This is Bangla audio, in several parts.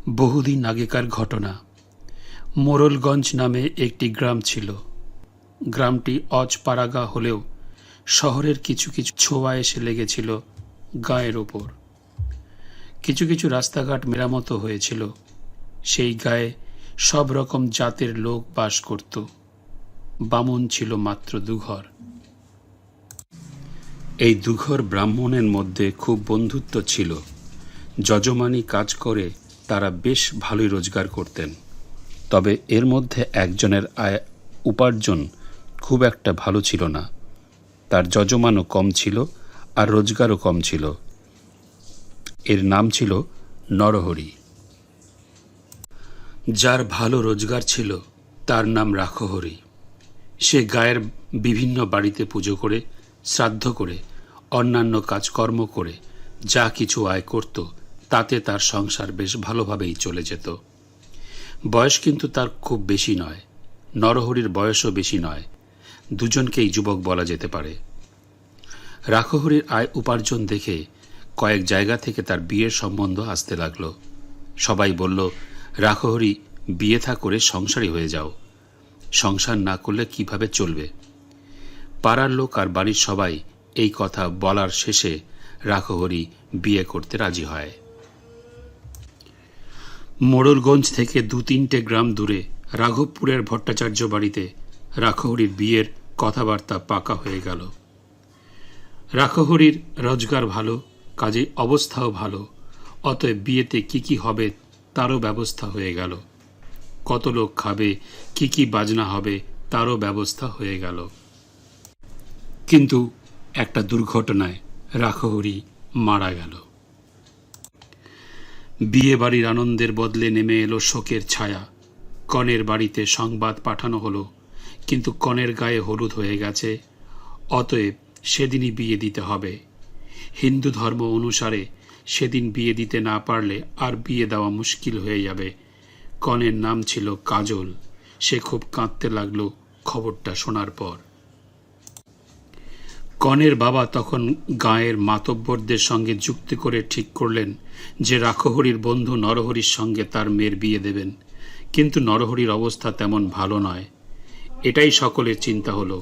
বহুদিন আগেকার ঘটনা। মোড়লগঞ্জ নামে একটি গ্রাম ছিল। গ্রামটি অজপাড়াগা হলেও শহরের কিছু কিছু ছোঁয়া এসে লেগেছিল গায়ের ওপর। কিছু কিছু রাস্তাঘাট মেরামতো হয়েছিল। সেই গায়ে সব রকম জাতের লোক বাস করত। বামুন ছিল মাত্র দুঘর। এই দুঘর ব্রাহ্মণের মধ্যে খুব বন্ধুত্ব ছিল। যজমানি কাজ করে তারা বেশ ভালোই রোজগার করতেন। তবে এর মধ্যে একজনের উপার্জন খুব একটা ভালো ছিল না। তার যজমানও কম ছিল আর রোজগারও কম ছিল। এর নাম ছিল নরহরি। যার ভালো রোজগার ছিল তার নাম রাখহরি। সে গায়ের বিভিন্ন বাড়িতে পুজো করে, শ্রাদ্ধ করে, অন্যান্য কাজকর্ম করে যা কিছু আয় করত তাতে তার সংসার বেশ ভালোভাবেই চলে যেত। বয়স কিন্তু তার খুব বেশি নয়। নরহরির বয়সও বেশি নয়। দুজনকেই যুবক বলা যেতে পারে। রাখহরির আয় উপার্জন দেখে কয়েক জায়গা থেকে তার বিয়ের সম্বন্ধ আসতে লাগলো। সবাই বলল, রাখহরি বিয়ে থা করে সংসারী হয়ে যাও। সংসার না করলে কিভাবে চলবে? পাড়ার লোক আর বাড়ির সবাই এই কথা বলার শেষে রাখহরি বিয়ে করতে রাজি হয়। মোড়লগঞ্জ থেকে 2-3টে গ্রাম দূরে রাঘবপুরের ভট্টাচার্য বাড়িতে রাখহরির বিয়ের কথাবার্তা পাকা হয়ে গেল। রাখহরির রোজগার ভালো, কাজে অবস্থাও ভালো। অতএব বিয়েতে কি হবে তারও ব্যবস্থা হয়ে গেল। কত লোক খাবে, কি বাজনা হবে তারও ব্যবস্থা হয়ে গেল। কিন্তু একটা দুর্ঘটনায় রাখহরি মারা গেল। বিয়ে বাড়ির আনন্দের বদলে নেমে এলো শোকের ছায়া। কনের বাড়িতে সংবাদ পাঠানো হলো, কিন্তু কনের গায়ে হলুদ হয়ে গেছে। অতএব সেদিনই বিয়ে দিতে হবে। হিন্দু ধর্ম অনুসারে সেদিন বিয়ে দিতে না পারলে আর বিয়ে দেওয়া মুশকিল হয়ে যাবে। কনের নাম ছিল কাজল। সে খুব কাঁদতে লাগলো খবরটা শোনার পর। কনের বাবা তখন গাঁয়ের মাতব্বরদের সঙ্গে যুক্তি করে ঠিক করলেন যে রাখহরির বন্ধু নরহরির সঙ্গে তার মেয়ের বিয়ে দেবেন। কিন্তু নরহরির অবস্থা তেমন ভালো নয়। এটাই সকলের চিন্তা হলো।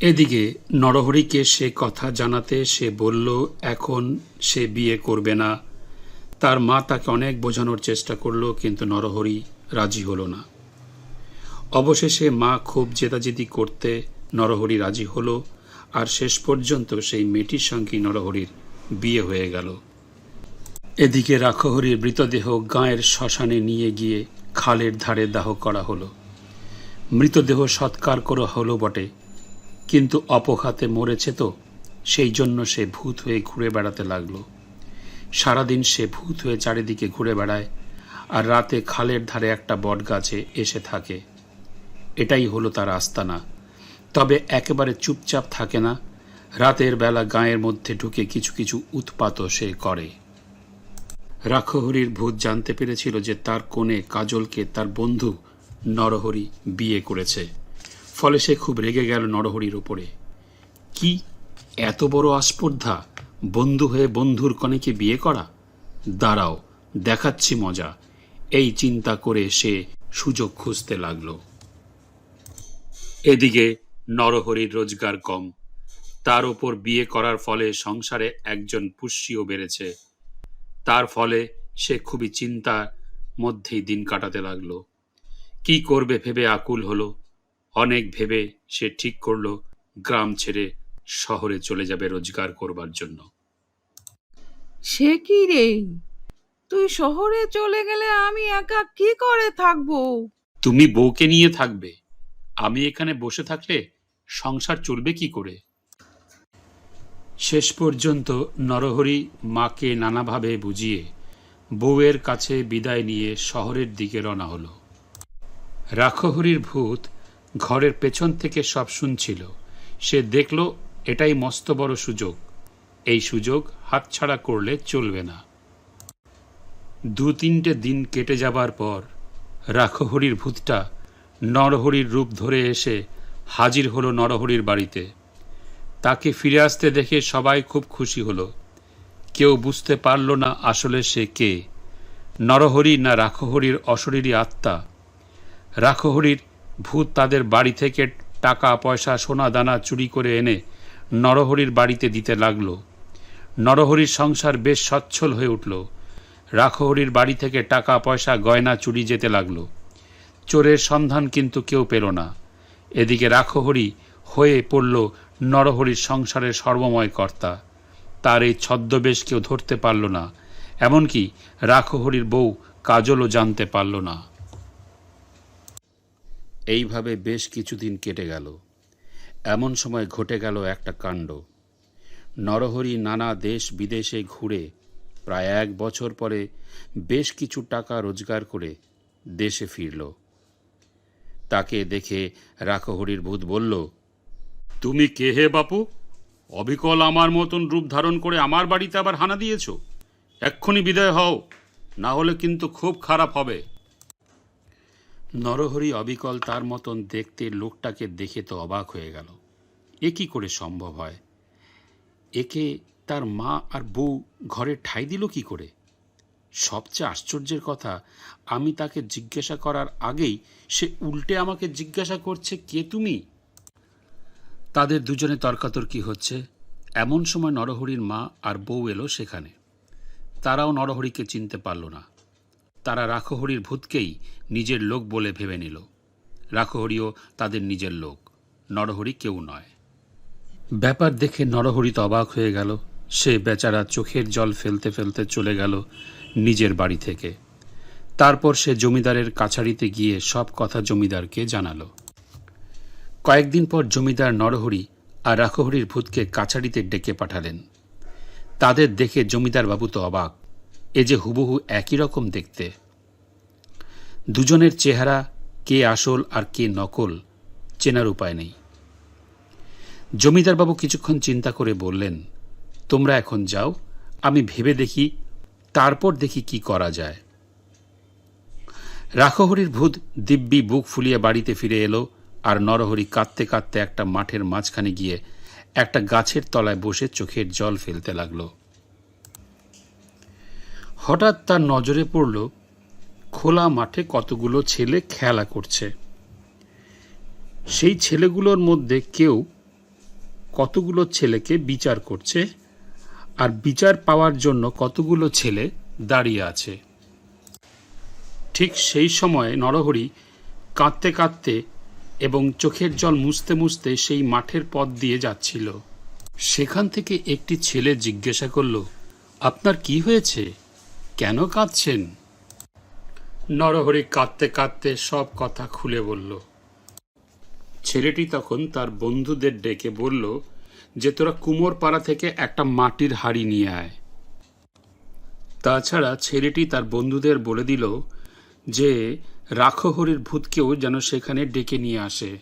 এদিকে নরহরিকে সে কথা জানাতে সে বলল এখন সে বিয়ে করবে না। তার মা তাকে অনেক বোঝানোর চেষ্টা করলো, কিন্তু নরহরি রাজি হলো না। অবশেষে মা খুব জেদাজেদি করতে নরহরি রাজি হলো, আর শেষ পর্যন্ত সেই মেয়েটির সঙ্গেই নরহরির বিয়ে হয়ে গেল। এদিকে রাখহরির মৃতদেহ গাঁয়ের শ্মশানে নিয়ে গিয়ে খালের ধারে দাহ করা হলো। মৃতদেহ সৎকার করা হলো বটে, কিন্তু অপঘাতে মরেছে তো, সেই জন্য সে ভূত হয়ে ঘুরে বেড়াতে লাগলো। সারাদিন সে ভূত হয়ে চারিদিকে ঘুরে বেড়ায়, আর রাতে খালের ধারে একটা বটগাছে এসে থাকে। এটাই হলো তার আস্তানা। তবে একেবারে চুপচাপ থাকে না। রাতের বেলা গাঁয়ের মধ্যে ঢুকে কিছু কিছু উৎপাতও সে করে। রাখহরির ভূত জানতে পেরেছিল যে তার কনে কাজলকে তার বন্ধু নরহরি বিয়ে করেছে। ফলে সে খুব রেগে গেল নরহরির ওপরে। কি এত বড় আস্পর্ধা, বন্ধু হয়ে বন্ধুর কনেকে বিয়ে করা! দাঁড়াও, দেখাচ্ছি মজা। এই চিন্তা করে সে সুযোগ খুঁজতে লাগলো। এদিকে নরহরির রোজগার কম। তার ওপর বিয়ে করার ফলে সংসারে একজন পুষ্যিও বেড়েছে। তার ফলে সে খুবই চিন্তার মধ্যেই দিন কাটাতে লাগলো। কি করবে ভেবে আকুল হলো। অনেক ভেবে সে ঠিক করলো গ্রাম ছেড়ে শহরে চলে যাবে রোজগার করবার জন্য। সে কি রে, তুই শহরে চলে গেলে আমি একা কি করে থাকবো? তুমি বউকে নিয়ে থাকবে, আমি এখানে বসে থাকলে সংসার চলবে কি করে? শেষ পর্যন্ত নরহরি মাকে নানাভাবে বুঝিয়ে বউয়ের কাছে বিদায় নিয়ে শহরের দিকে রওনা হলো। রাখহরির ভূত ঘরের পেছন থেকে সব শুনছিল। সে দেখল এটাই মস্ত বড় সুযোগ। এই সুযোগ হাতছাড়া করলে চলবে না। 2-3টে দিন কেটে যাবার পর রাখহরির ভূতটা নরহরির রূপ ধরে এসে হাজির হলো নরহরির বাড়িতে। তাকে ফিরে আসতে দেখে সবাই খুব খুশি হলো, কেউ বুঝতে পারল না আসলে সে কে, নরহরি না রাখহরির অশরীরী আত্মা। রাখহরির ভূত তাদের বাড়ি থেকে টাকা পয়সা সোনা দানা চুরি করে এনে নরহরির বাড়িতে দিতে লাগল। নরহরির সংসার বেশ সচ্ছল হয়ে উঠল। রাখহরির বাড়ি থেকে টাকা পয়সা গয়না চুরি যেতে লাগল। চোরের সন্ধান কিন্তু কেউ পেল না। এদিকে রাখহরি হয়ে পড়ল নরহরির সংসারের সর্বময় কর্তা। তার এই ছদ্মবেশ কেউ ধরতে পারল না, এমনকি রাখহরির বউ কাজলও জানতে পারল না। এইভাবে বেশ কিছুদিন কেটে গেল। এমন সময় ঘটে গেল একটা কাণ্ড। নরহরি নানা দেশ বিদেশে ঘুরে প্রায় 1 বছর পরে বেশ কিছু টাকা রোজগার করে দেশে ফিরল। তাকে দেখে রাখহরির ভূত বলল, তুমি কে হে বাপু? অবিকল আমার মতন রূপ ধারণ করে আমার বাড়িতে আবার হানা দিয়েছ? এক্ষুনি বিদায় হও, না হলে কিন্তু খুব খারাপ হবে। নরহরি অবিকল তার মতন দেখতে লোকটাকে দেখে তো অবাক হয়ে গেল। এ কি করে সম্ভব হয়? একে তার মা আর বউ ঘরে ঠাঁই দিল কি করে? সবচেয়ে আশ্চর্যের কথা, আমি তাকে জিজ্ঞাসা করার আগেই সে উল্টে আমাকে জিজ্ঞাসা করছে, কে তুমি? তাদের দুজনে তর্কাতর্কি হচ্ছে। এমন সময় নরহরির মা আর বউ এলো সেখানে। তারাও নরহরিকে চিনতে পারল না। তারা রাখহরির ভূতকেই নিজের লোক বলে ভেবে নিল। রাখহরিও তাদের নিজের লোক, নরহরি কেউ নয়। ব্যাপার দেখে নরহরি তো অবাক হয়ে গেল। সে বেচারা চোখের জল ফেলতে ফেলতে চলে গেল নিজের বাড়ি থেকে। তারপর সে জমিদারের কাছারিতে গিয়ে সব কথা জমিদারকে জানালো। কয়েকদিন পর জমিদার নরহরি আর রাখহরির ভূতকে কাছারিতে ডেকে পাঠালেন। তাদের দেখে জমিদার বাবু তো অবাক। এ যে হুবহু একই রকম দেখতে। দুজনের চেহারা কে আসল আর কে নকল চেনার উপায় নেই। জমিদার বাবু কিছুক্ষণ চিন্তা করে বললেন, তোমরা এখন যাও, আমি ভেবে দেখি, তারপর দেখি কি করা যায়। রাখহরির ভূত দিব্যি বুক ফুলিয়ে বাড়িতে ফিরে এলো, আর নরহরি কাঁদতে কাঁদতে একটা মাঠের মাঝখানে গিয়ে একটা গাছের তলায় বসে চোখের জল ফেলতে লাগল। হঠাৎ তার নজরে পড়ল খোলা মাঠে কতগুলো ছেলে খেলা করছে। সেই ছেলেগুলোর মধ্যে কেউ কতগুলো ছেলেকে বিচার করছে, আর বিচার পাওয়ার জন্য কতগুলো ছেলে দাঁড়িয়ে আছে। ঠিক সেই সময় নরহরি কাঁদতে কাঁদতে এবং চোখের জল মুছতে মুছতে সেই মাঠের পথ দিয়ে যাচ্ছিল। সেখান থেকে একটি ছেলে জিজ্ঞাসা করল, আপনার কি হয়েছে? কেন কাঁদছেন? নরহরি কাঁদতে কাঁদতে সব কথা খুলে বলল। ছেলেটি তখন তার বন্ধুদের ডেকে বলল যে, তোরা কুমোরপাড়া থেকে একটা মাটির হাঁড়ি নিয়ে আয়। তাছাড়া ছেলেটি তার বন্ধুদের বলে দিল যে রাখহরির ভূতকেও যেন সেখানে ডেকে নিয়ে আসে।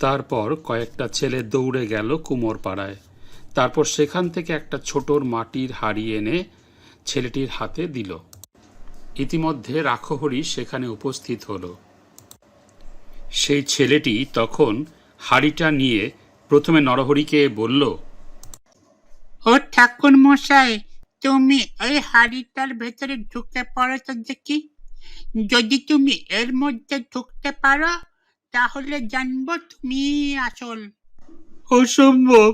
তারপর কয়েকটা ছেলে দৌড়ে গেল কুমোরপাড়ায়। তারপর সেখান থেকে একটা ছোটোর মাটির হাঁড়ি এনে ছেলেটির হাতে দিল। ইতিমধ্যে রাখহরি সেখানে উপস্থিত হল। সেই ছেলেটি তখন হাঁড়িটা নিয়ে প্রথমে নরহরিকে বলল, ও ঠাকুর মশাই, তুমি এই হাড়িটার ভেতরে ঢুকে পড়ো তো দেখি। যদি তুমি এর মধ্যে ঢুকতে পারো তাহলে জানবো তুমি আসল। অসম্ভব!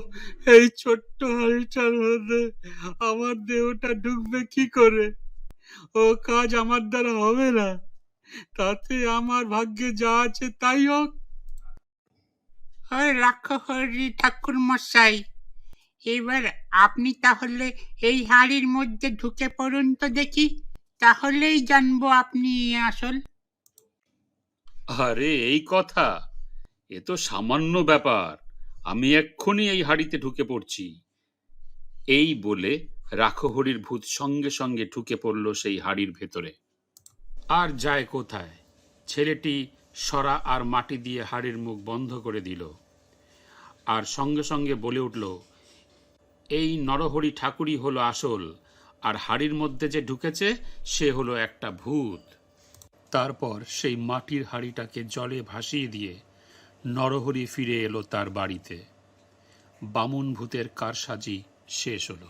এই ছোট্ট হাঁড়িটার মধ্যে আমার দেহটা ঢুকবে কি করে? ও কাজ আমার দ্বারা হবে না। তাতে আমার ভাগ্যে যা আছে তাই হোক। ওই রাক্ষসী ঠাকুর মশাই, এবার আপনি তাহলে এই হাড়ির মধ্যে ঢুকে পড়ুন তো দেখি, তাহলেই জানবো আপনি আসল। আরে এই কথা, এ তো সামান্য ব্যাপার, আমি এক্ষুনি এই হাঁড়িতে ঢুকে পড়ছি। এই বলে রাখহরির ভূত সঙ্গে সঙ্গে ঢুকে পড়ল সেই হাঁড়ির ভেতরে। আর যায় কোথায়? ছেলেটি সরা আর মাটি দিয়ে হাঁড়ির মুখ বন্ধ করে দিল, আর সঙ্গে সঙ্গে বলে উঠল, এই নরহরি ঠাকুরই হলো আসল, আর হাঁড়ির মধ্যে যে ঢুকেছে সে হলো একটা ভূত। তারপর সেই মাটির হাঁড়িটাকে জলে ভাসিয়ে দিয়ে নরহরি ফিরে এলো তার বাড়িতে। বামুন ভূতের কারসাজি শেষ হলো।